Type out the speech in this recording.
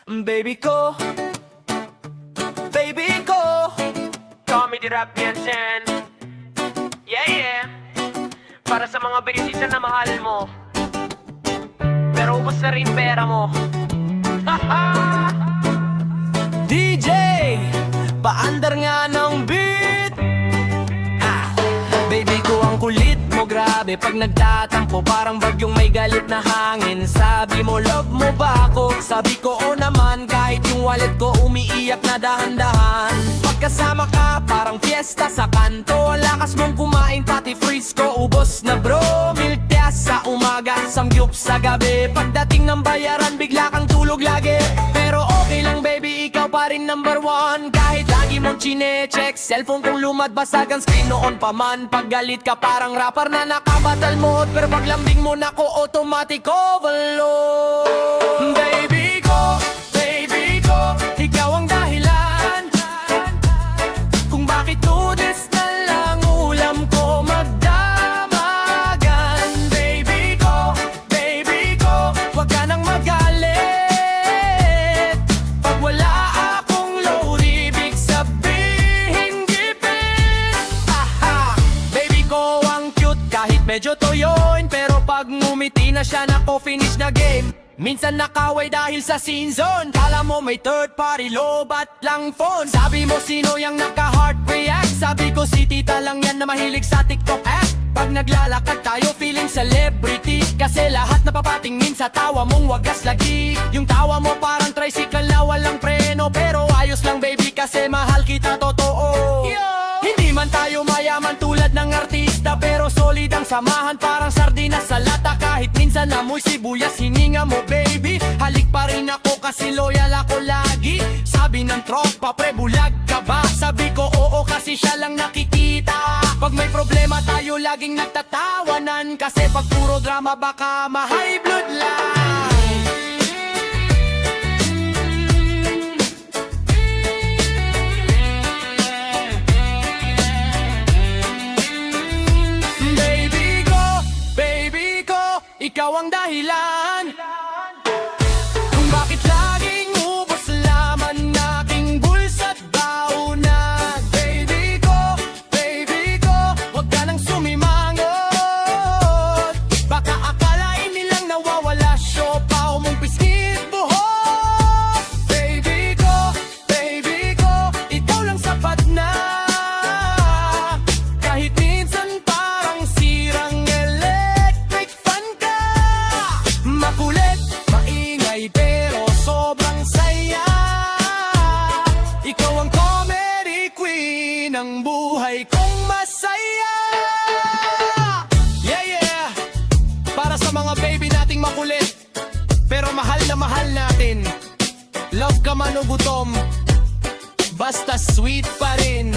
Baby ko, baby ko, Comedy rap yan, Shen. Yeah, yeah. Para sa mga binisita na mahal mo, pero ubos na rin pera mo. Haha! DJ, paandar nga ng beat. Baby ko, ang kulit mo, grabe. Pag nagtatampo, parang bagyong may galit na hangin. Sabi mo, love mo ba ako? Sabi ko, oo naman. Kahit yung wallet ko umiiyak na dahan-dahan. Pagkasama ka, parang fiesta sa kanto. Lakas mong kumain, pati freeze ko ubos na bro. Milk tea sa umaga, samgyup sa gabi. Pagdating ng bayaran, bigla kang tulog lagi. Pero okay lang baby, ikaw pa rin number one. Kahit lagi mong chine-check, cellphone kong lumad, basag ang screen noon pa man. Pag galit ka parang rapper na nakabatal mode, pero pag lambing mo na ko, automatic overload. Baby ko, ikaw ang dahilan kung bakit tudes na lang ulam ko magdamagan. Baby ko, wag ka nang magalit. Pag wala akong load, ibig sabihin gipit. Aha! Baby ko ang cute kahit medyo toyoin, pero pag ngumiti na siya, nako finish na game. Minsan nakaway dahil sa scene zone. Kala mo may third party lobat lang phone. Sabi mo sino yung naka-heart react. Sabi ko si tita lang yan na mahilig sa TikTok app. Pag naglalakad tayo feeling celebrity, kasi lahat napapatingin sa tawa mong wagas lagi. Yung tawa mo parang tricycle na walang preno, pero ayos lang baby kasi mahal kita totoo. Hindi man tayo mayaman tulad ng artista, pero solid ang samahan parang sardinas sa lata. Kahit minsan amoy sibuyas hininga mo baby, halik pa rin ako kasi loyal ako lagi. Sabi ng tropa, pre bulag ka ba? Sabi ko oo kasi siya lang nakikita. Pag may problema tayo laging nagtatawanan, kasi pag puro drama baka ma-high blood lang. Ikaw ang dahilan kung bakit laging ubos laman aking bulsa't baonag. Baby ko, wag ka nang sumimangot. Baka akalain nilang nawawala siopaw mong pisngit buhok. Baby ko, ikaw lang sapat na. Kahit minsan parang sirang electric fan ka. Makulit, maingay, pero sobrang saya. Ikaw ang comedy queen ng buhay kong masaya. Yeah, yeah. Para sa mga baby nating makulit, pero mahal na mahal natin. Love ka man o gutom, basta sweet pa rin.